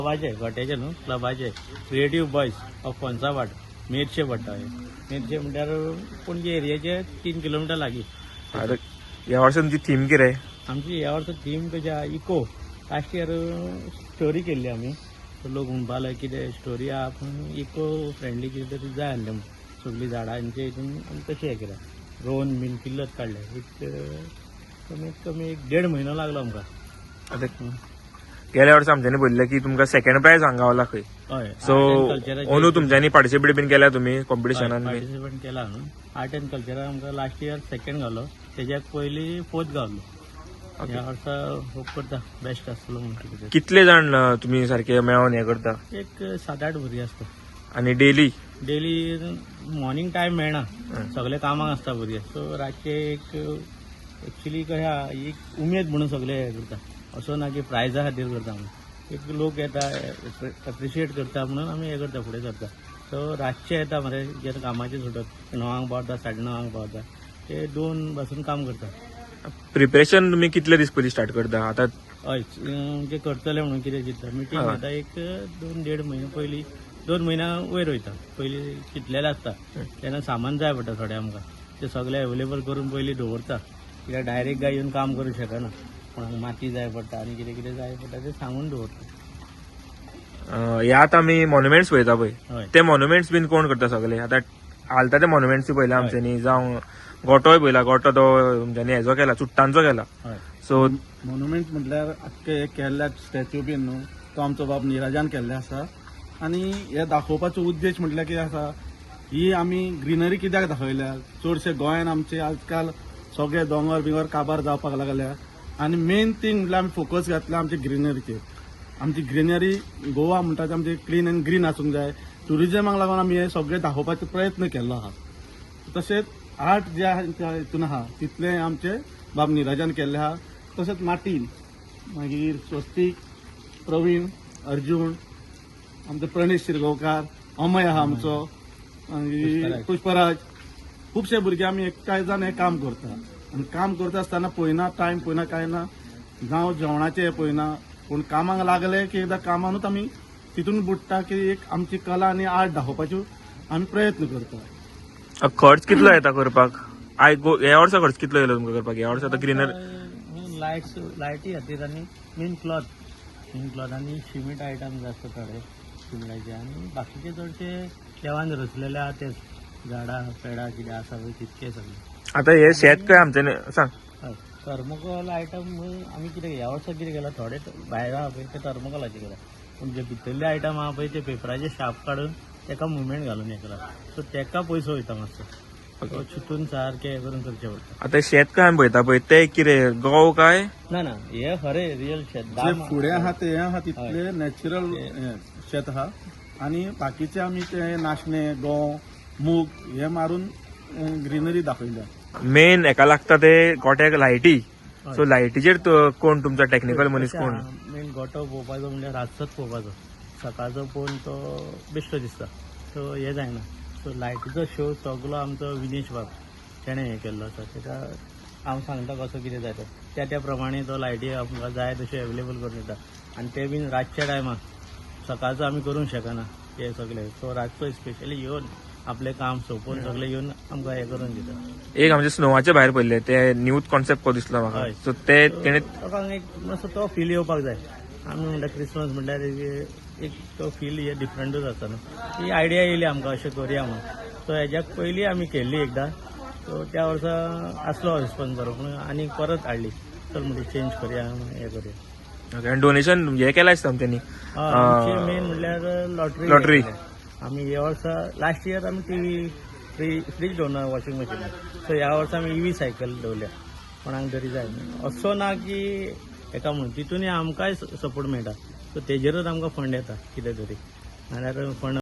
क्लबाचे गोट्याचे न्हू क्लबाचे creative boys of पंचावाट Merces पडटा मेरशे म्हणल्यार पणजे एरियाचे 3 किलोमीटर लागीं. आता ह्या वर्सा तुमची थीम कितें? आमची ह्या वर्सा थीम कशी आहा इको. लास्ट इयर स्टोरी केल्ली आमी. सो लोक म्हणपा लागले कितें स्टोरी आहा पूण इको फ्रेंडली कितें तरी जाय आसलें म्हणून सगळीं झाडांचे हितून आमी तशें हें केलें. ड्रोन बीन किल्लत काडले. कमीत कमी 1.5 म्हयनो लागलो आमकां. आता गेल्या वर्सा आमच्यांनी पळयल्लें की तुमकां सेकंड प्रायज हांगा गावला खंय. हय सो अंदू तुमच्यांनी पार्टिसिपेट बीन केल्या तुमी कॉम्पिटिशनान? पार्टिसिपेट केला न्हू. आर्ट एंड कल्चरान आमकां लास्ट इयर सेकंड गावलो. तेज्याक पयलीं 4th गावलो. ह्या वर्सा होप करता बेस्ट आसतलो म्हणून कितें. कितले जाण तुमी सारखे मेळोन हें करता? एक 7-8 भुरगीं आसता. आनी डेली मॉर्निंग टायम मेळना. सगळे कामाक आसता भुरगे. सो रातचे एक एक्चुली कशें आहा एक उमेद म्हणून सगळे हें करता. असो ना की प्रायजा खातीर करता म्हणून. एक लोक येता एप्रिशिएट करता म्हणून आमी हें करता फुडें करता. सो रातचे येता मरे जेन्ना कामाचे सुटत 9 पावता 9:30 पावता ते 2 पासून काम करता. प्रिपरेशन तुमी कितले दीस पयलीं स्टार्ट करता? आतां हय म्हणजे करतले म्हणून कितें चिंतता मिटींग घेता एक 2-1.5 म्हयने पयलीं 2 म्हयन्या वयर वयता. पयलीं चिंतलेलें आसता तेन्ना सामान जाय पडटा थोडें आमकां. ते सगळे अवेलेबल करून पयलीं दवरता. कित्याक डायरेक्ट काय येवन काम करूंक शकना. कोणाक माती जाय पडटा आनी कितें कितें जाय पडटा तें सांगून दवरता. हे आतां आमी मॉन्युमेंट्स पळयता पळय हय ते मॉन्युमेंट्स बीन कोण करता सगळे? आतां हालता ते मॉन्युमेंट्स पळयला आमच्यांनी जावं गोटोय पळयला. गोटो तो आमच्यांनी हेजो केला चुट्टांचो केला. हय सो मॉन्युमेंट म्हटल्यार आख्खे केल्ल्या स्टॅच्यू बीन न्हू तो आमचो बाब निराजान केल्ले आसा. आनी हे दाखोवपाचो उद्देश म्हटल्यार कितें आसा ही आमी ग्रीनरी कित्याक दाखयल्या. चडशे गोंयान आमचे आजकाल सगळे दोंगर बिंगर काबार जावपाक लागल्या. आनी मेन थिंग म्हटल्यार आमी फोकस घातला आमच्या ग्रीनरीचेर. आमची ग्रीनरी गोवा म्हणटा ते आमचे क्लीन एंड ग्रीन आसूंक जाय. टुरिजमाक लागून आमी हे सगळे दाखोवपाचो प्रयत्न केल्लो आहा. तशेंच आर्ट जे हितून आहा तितले आमचे बाब निराजान केल्ले आहा. तशेंच माटीन मागीर स्वस्तीक प्रवीण अर्जून आमचे प्रणेश शिरगांवकार अमय आहा आमचो मागीर पुष्पराज खुबशे भुरगे आमी एकठांय जावन हें काम करता. आनी काम करता आसतना पळयना टायम पळयना कांय ना. जावं जेवणाचें हें पळयना पूण कामाक लागले की एकदां कामानूच आमी तितून बुडटा की एक आमची कला आनी आर्ट दाखोवपाच्यो आमी प्रयत्न करता. खर्च कितलो येता करपाक? ह्या वर्सा खर्च कितलो येयलो तुमकां करपाक? ह्या वर्सा आतां ग्रीनर लायटी खातीर आनी मेन क्लॉथ आनी सिमेंट आयटम जास्त थोडे सिमेंटाचे आनी बाकीचे चडशे देवान रचलेले आहा तेच झाडां पेडां कितें आसा पळय तितके सगळे. आतां हे शेत काय आमच्यानी सांग? हय थर्मोकॉल आयटम आमी कितें ह्या वर्सा कितें केलां थोडे भायर आहा पळय ते थर्मोकॉलाचे केला. पूण जे भितरले आयटम आहा पळय ते पेपराचे शाप काडून तेका मुवमेंट घालून हें केला. सो तेका पयसो वयता मातसो. तो चिंतून सारकें हें करून करचें पडटा. आतां शेत काय आमी पळयता पळय ते कितें गंव काय? ना हे खरें रियल शेत. जे फुडें आहा ते आहा तितले नॅचरल शेत आहा. आनी बाकीचे आमी ते नाशणे गंव मूग हे मारून ग्रीनरी दाखयल्या. मेन हेका लागता ते गोट्याक लायटी. सो लायटीचेर कोण तुमचा टेक्निकल मनीस कोण? मेन गोटो पळोवपाचो म्हणजे रातचोच पळोवपाचो. सकाळचो पळोवन तो बेश्टो दिसता. सो हें जायना. सो लायटीचो शो सगळो आमचो विनेश बाब तेणें हें केल्लो आसा. तेका हांव सांगता कसो कितें जाय तो त्या प्रमाणे तो लायटी आमकां जाय तशें अवेलेबल करून दिता. आनी ते बीन रातच्या टायमार सकाळचो आमी करूंक शकना ते सगळे. सो रातचो स्पेशली येवन आपलें काम सोंपोवन सगळे येवन आमकां हें करून दिता. एक आमचे स्नोवाचे भायर पडले ते न्यू कॉन्सेप्ट को दिसलो म्हाका. सो ते तेणे लोकांक एक मातसो तो फील येवपाक जाय. आमी म्हणटा क्रिसमस म्हणल्यार एक तो फील हे डिफरंटूच आसता न्हू. ही आयडिया येयली आमकां अशें करुया म्हणून. सो हेज्याक पयलीं आमी केल्ली एकदां. सो त्या वर्सा आसलो रिस्पॉन्स बरो पूण आनी परत हाडली. चल म्हणटा चेंज करुया हें करुया. डोनेशन हे केलां दिसता आमच्यांनी. आमची मेन म्हणल्यार लॉटरी. आमी ह्या वर्सा लास्ट इयर आमी टीव्ही फ्रीज दवरना वॉशिंग मशीन. सो ह्या वर्सा आमी ईवी सायकल दवरल्या. कोणाक तरी जाय असो ना की हेका म्हणून तितूनय आमकांय सपोर्ट मेळटा. सो तेजेरूच आमकां फंड येता कितें तरी. नाल्यार फंड